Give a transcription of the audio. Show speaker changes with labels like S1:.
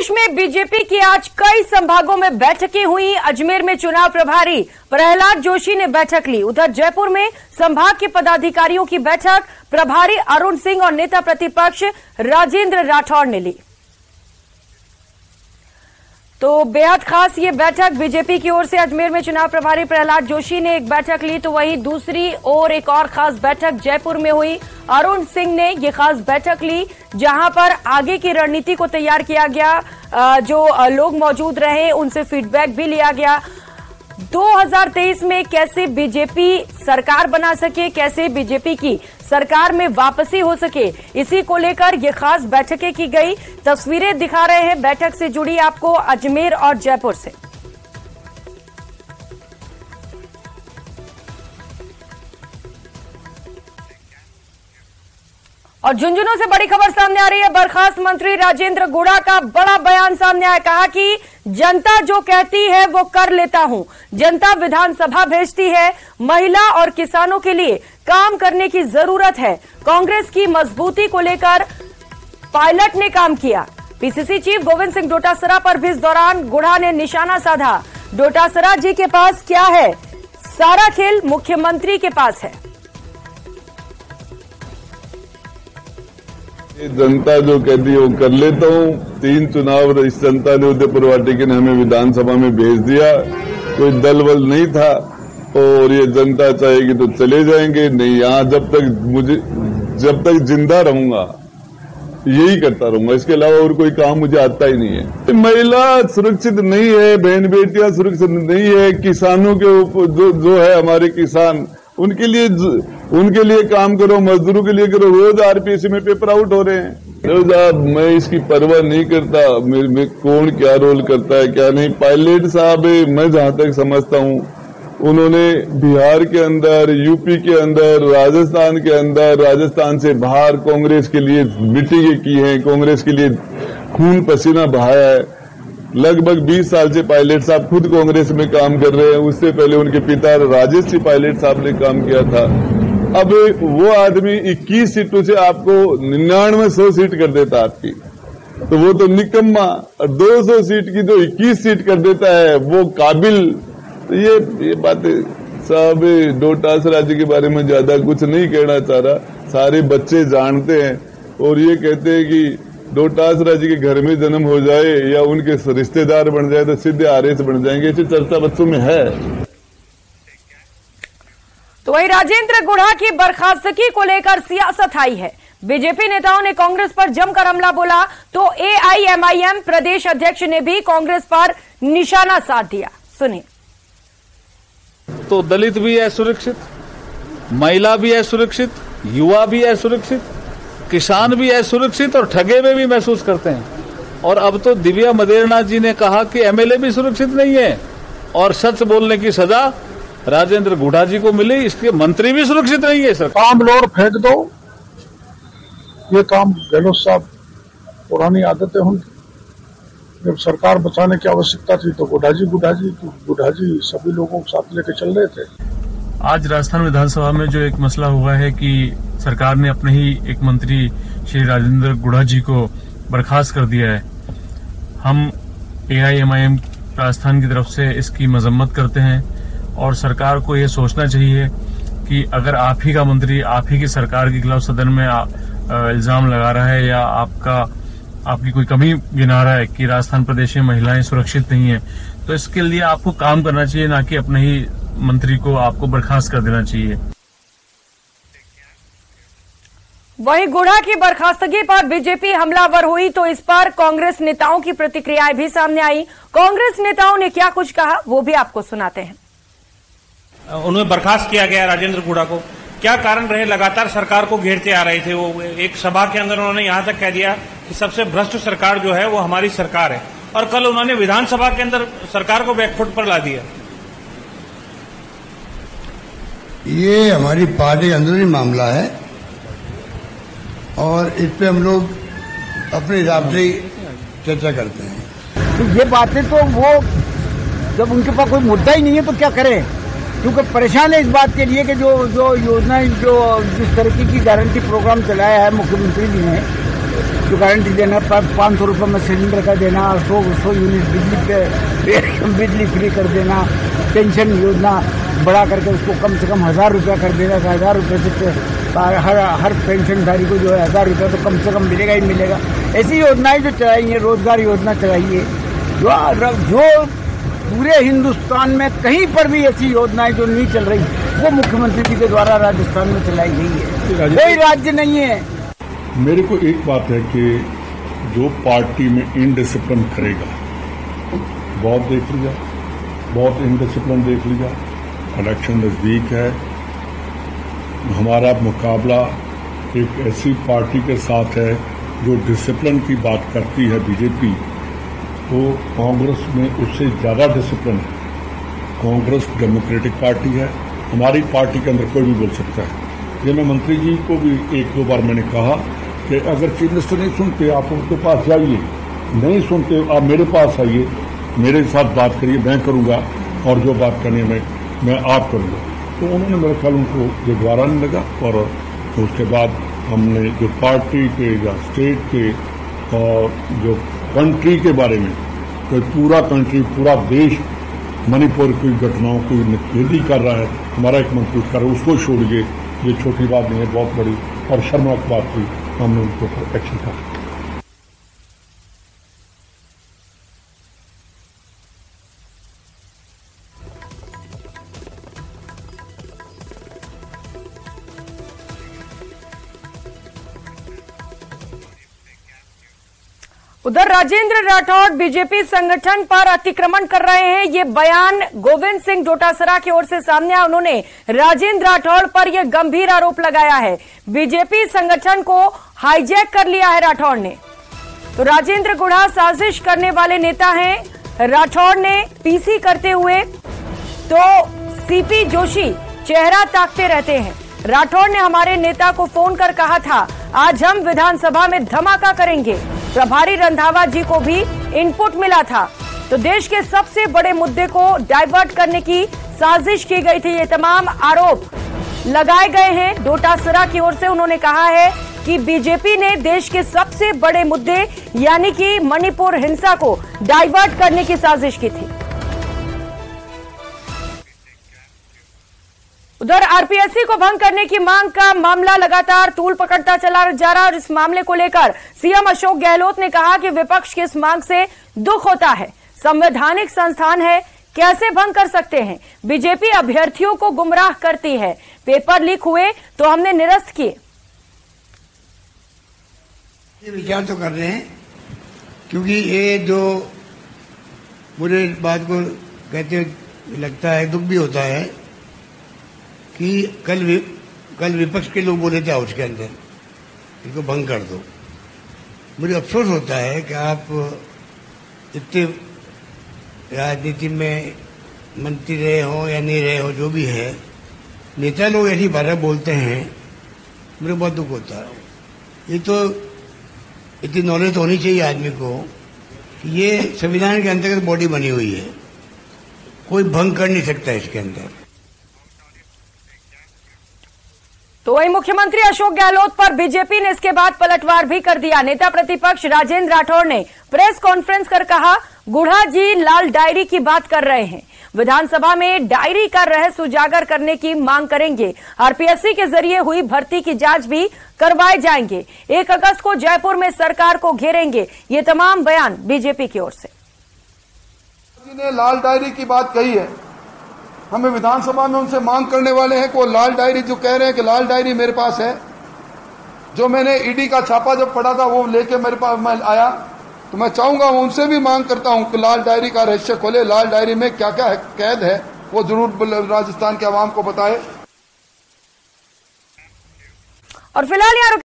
S1: प्रदेश में बीजेपी की आज कई संभागों में बैठकें हुई। अजमेर में चुनाव प्रभारी प्रहलाद जोशी ने बैठक ली। उधर जयपुर में संभाग के पदाधिकारियों की बैठक प्रभारी अरुण सिंह और नेता प्रतिपक्ष राजेंद्र राठौड़ ने ली। तो बेहद खास ये बैठक बीजेपी की ओर से अजमेर में चुनाव प्रभारी प्रहलाद जोशी ने एक बैठक ली, तो वहीं दूसरी ओर एक और खास बैठक जयपुर में हुई। अरुण सिंह ने ये खास बैठक ली जहां पर आगे की रणनीति को तैयार किया गया। जो लोग मौजूद रहे उनसे फीडबैक भी लिया गया। 2023 में कैसे बीजेपी सरकार बना सके, कैसे बीजेपी की सरकार में वापसी हो सके, इसी को लेकर ये खास बैठकें की गई। तस्वीरें दिखा रहे हैं बैठक से जुड़ी आपको अजमेर और जयपुर से। और झुंझुनू से बड़ी खबर सामने आ रही है। बर्खास्त मंत्री राजेंद्र गुढ़ा का बड़ा बयान सामने आया। कहा कि जनता जो कहती है वो कर लेता हूं। जनता विधानसभा भेजती है। महिला और किसानों के लिए काम करने की जरूरत है। कांग्रेस की मजबूती को लेकर पायलट ने काम किया। पीसीसी चीफ गोविंद सिंह डोटासरा पर भी इस दौरान गुढ़ा ने निशाना साधा। डोटासरा जी के पास क्या है? सारा खेल मुख्यमंत्री के पास है।
S2: जनता जो कहती है वो कर लेता हूँ। 3 चुनाव इस जनता ने उदयपुर वाटिका ने हमें विधानसभा में भेज दिया। कोई दल बल नहीं था और ये जनता चाहेगी तो चले जाएंगे, नहीं यहाँ जब तक जिंदा रहूंगा यही करता रहूंगा। इसके अलावा और कोई काम मुझे आता ही नहीं है। महिला सुरक्षित नहीं है, बहन बेटियां सुरक्षित नहीं है। किसानों के ऊपर जो है हमारे किसान, उनके लिए काम करो, मजदूरों के लिए करो। रोज आरपीएससी में पेपर आउट हो रहे हैं। रोज मैं इसकी परवाह नहीं करता मैं कौन क्या रोल करता है क्या नहीं। पायलट साहब मैं जहां तक समझता हूं उन्होंने बिहार के अंदर, यूपी के अंदर, राजस्थान के अंदर, राजस्थान से बाहर कांग्रेस के लिए मीटिंगें की हैं, कांग्रेस के लिए खून पसीना बहाया है। लगभग 20 साल से पायलट साहब खुद कांग्रेस में काम कर रहे हैं। उससे पहले उनके पिता राजेश जी पायलट साहब ने काम किया था। अब वो आदमी 21 सीटों से आपको 99-100 सीट कर देता आपकी, तो वो तो निकम्मा। और 200 सीट की जो 21 सीट कर देता है वो काबिल। तो ये बातें साहब डोटासरा जी के बारे में ज्यादा कुछ नहीं कहना चाह रहा। सारे बच्चे जानते हैं और ये कहते हैं कि डोटासरा जी के घर में जन्म हो जाए या उनके रिश्तेदार बन जाए तो सीधे आरएस बन जाएंगे। ऐसी चर्चा बच्चों में है।
S1: तो वही राजेंद्र गुढ़ा की बर्खास्तगी को लेकर सियासत आई है। बीजेपी नेताओं ने कांग्रेस पर जमकर हमला बोला तो एआईएमआईएम प्रदेश अध्यक्ष ने भी कांग्रेस पर निशाना साध दिया। सुनिए।
S3: तो दलित भी है सुरक्षित, महिला भी है सुरक्षित, युवा भी है सुरक्षित, किसान भी है सुरक्षित और ठगे हुए भी महसूस करते हैं। और अब तो दिव्या मदेरनाथ जी ने कहा कि एमएलए भी सुरक्षित नहीं है और सच बोलने की सजा राजेंद्र गुढ़ा जी को मिली, इसके मंत्री भी सुरक्षित नहीं है। सर
S4: काम लोर फेंक दो, ये काम गहलोत साहब पुरानी आदत है उनकी। जब सरकार बचाने की आवश्यकता थी तो गुढ़ा जी सभी लोगों को साथ लेकर चल रहे थे।
S5: आज राजस्थान विधानसभा में जो एक मसला हुआ है कि सरकार ने अपने ही एक मंत्री श्री राजेंद्र गुढ़ा जी को बर्खास्त कर दिया है। हम एआईएमआईएम राजस्थान की तरफ से इसकी मजम्मत करते हैं और सरकार को ये सोचना चाहिए कि अगर आप ही का मंत्री आप ही की सरकार के खिलाफ सदन में इल्जाम लगा रहा है या आपकी कोई कमी गिना रहा है कि राजस्थान प्रदेश में महिलाएं सुरक्षित नहीं है, तो इसके लिए आपको काम करना चाहिए, ना कि अपने ही मंत्री को आपको बर्खास्त कर देना चाहिए।
S1: वहीं गुढ़ा की बर्खास्तगी पर बीजेपी हमलावर हुई तो इस पर कांग्रेस नेताओं की प्रतिक्रियाएं भी सामने आई। कांग्रेस नेताओं ने क्या कुछ कहा वो भी आपको सुनाते हैं।
S6: उन्हें बर्खास्त किया गया राजेंद्र गुढ़ा को, क्या कारण रहे? लगातार सरकार को घेरते आ रहे थे वो। एक सभा के अंदर उन्होंने यहां तक कह दिया कि सबसे भ्रष्ट सरकार जो है वो हमारी सरकार है, और कल उन्होंने विधानसभा के अंदर सरकार को बैकफुट पर ला दिया।
S7: ये हमारी पार्टी का अंदरूनी मामला है और इस पे हम लोग अपने हिसाब से चर्चा करते हैं।
S8: तो ये बातें तो वो जब उनके पास कोई मुद्दा ही नहीं है तो क्या करें, क्योंकि परेशान है इस बात के लिए कि जो योजना जो जिस तरीके की गारंटी प्रोग्राम चलाया है मुख्यमंत्री जी ने, जो गारंटी देना, 500 रुपये में सिलेंडर का देना, 100 यूनिट बिजली फ्री कर देना, पेंशन योजना बढ़ा करके उसको कम से कम 1000 रुपया कर देना। 1000 रुपये से हर पेंशनधारी को जो है 1000 रुपया तो कम से कम मिलेगा ही मिलेगा। ऐसी योजनाएं जो चलाई है, रोजगार योजना चलाई है, जो पूरे हिंदुस्तान में कहीं पर भी ऐसी योजनाएं जो नहीं चल रही, वो मुख्यमंत्री जी के द्वारा राजस्थान में चलाई गई है। कोई राज्य नहीं है।
S4: मेरे को एक बात है कि जो पार्टी में इनडिसिप्लिन करेगा, बहुत देख लिया, बहुत इनडिसिप्लिन देख लिया। इलेक्शन नजदीक है, हमारा मुकाबला एक ऐसी पार्टी के साथ है जो डिसिप्लिन की बात करती है। बीजेपी तो कांग्रेस में उससे ज्यादा डिसिप्लिन है। कांग्रेस डेमोक्रेटिक पार्टी है, हमारी पार्टी के अंदर कोई भी बोल सकता है। ये मैं मंत्री जी को भी 1-2 बार मैंने कहा कि अगर चीफ मिनिस्टर नहीं सुनते आप उनके पास जाइए, नहीं सुनते आप मेरे पास आइए, मेरे साथ बात करिए, मैं करूंगा, और जो बात करनी है मैं आप करूंगा। तो उन्होंने मेरे ख्याल उनको ये द्वारा नहीं लगा, और उसके बाद हमने जो पार्टी के या स्टेट के और जो कंट्री के बारे में, तो पूरा कंट्री, पूरा देश मणिपुर की घटनाओं की निखेधी कर रहा है, हमारा एक मंत्री कर रहा है, उसको छोड़िए, ये छोटी बात नहीं है, बहुत बड़ी और शर्मनाक बात थी। हमने उनके ऊपर एक्शन करा।
S1: उधर राजेंद्र राठौड़ बीजेपी संगठन पर अतिक्रमण कर रहे हैं, ये बयान गोविंद सिंह डोटासरा की ओर से सामने आया। उन्होंने राजेंद्र राठौड़ पर यह गंभीर आरोप लगाया है, बीजेपी संगठन को हाईजैक कर लिया है राठौड़ ने। तो राजेंद्र गुढ़ा साजिश करने वाले नेता हैं। राठौड़ ने पीसी करते हुए तो सीपी जोशी चेहरा ताकते रहते हैं। राठौड़ ने हमारे नेता को फोन कर कहा था, आज हम विधानसभा में धमाका करेंगे। प्रभारी रंधावा जी को भी इनपुट मिला था। तो देश के सबसे बड़े मुद्दे को डाइवर्ट करने की साजिश की गई थी। ये तमाम आरोप लगाए गए हैं डोटासरा की ओर से। उन्होंने कहा है कि बीजेपी ने देश के सबसे बड़े मुद्दे यानी कि मणिपुर हिंसा को डाइवर्ट करने की साजिश की थी। उधर आरपीएससी को भंग करने की मांग का मामला लगातार तूल पकड़ता चला जा रहा है और इस मामले को लेकर सीएम अशोक गहलोत ने कहा कि विपक्ष की इस मांग से दुख होता है, संवैधानिक संस्थान है, कैसे भंग कर सकते हैं। बीजेपी अभ्यर्थियों को गुमराह करती है, पेपर लीक हुए तो हमने निरस्त किए।
S7: ये विचार तो कर रहे हैं, क्योंकि ये जो पूरे बात को कहते लगता है, दुख भी होता है कि कल विपक्ष के लोग बोले थे हाउस के अंदर इनको भंग कर दो। मुझे अफसोस होता है कि आप इतने राजनीति में मंत्री रहे हो या नहीं रहे हो, जो भी है, नेता लोग ऐसी बातें बोलते हैं, मुझे बहुत दुख होता है। ये तो इतनी नॉलेज होनी चाहिए आदमी को कि ये संविधान के अंतर्गत बॉडी बनी हुई है, कोई भंग कर नहीं सकता इसके अंदर।
S1: तो वही मुख्यमंत्री अशोक गहलोत पर बीजेपी ने इसके बाद पलटवार भी कर दिया। नेता प्रतिपक्ष राजेंद्र राठौड़ ने प्रेस कॉन्फ्रेंस कर कहा, गुढ़ा जी लाल डायरी की बात कर रहे हैं, विधानसभा में डायरी का रहस्य उजागर करने की मांग करेंगे। आरपीएससी के जरिए हुई भर्ती की जांच भी करवाए जाएंगे। 1 अगस्त को जयपुर में सरकार को घेरेंगे। ये तमाम बयान बीजेपी की ओर से।
S9: ने लाल डायरी की बात कही है, हमें विधानसभा में उनसे मांग करने वाले हैं कि लाल डायरी जो कह रहे हैं कि लाल डायरी मेरे पास है, जो मैंने ईडी का छापा जब पड़ा था वो लेके मेरे पास मैं आया, तो मैं चाहूंगा उनसे भी मांग करता हूं कि लाल डायरी का रहस्य खोले, लाल डायरी में क्या क्या कैद है वो जरूर राजस्थान के आवाम को बताए।
S1: और फिलहाल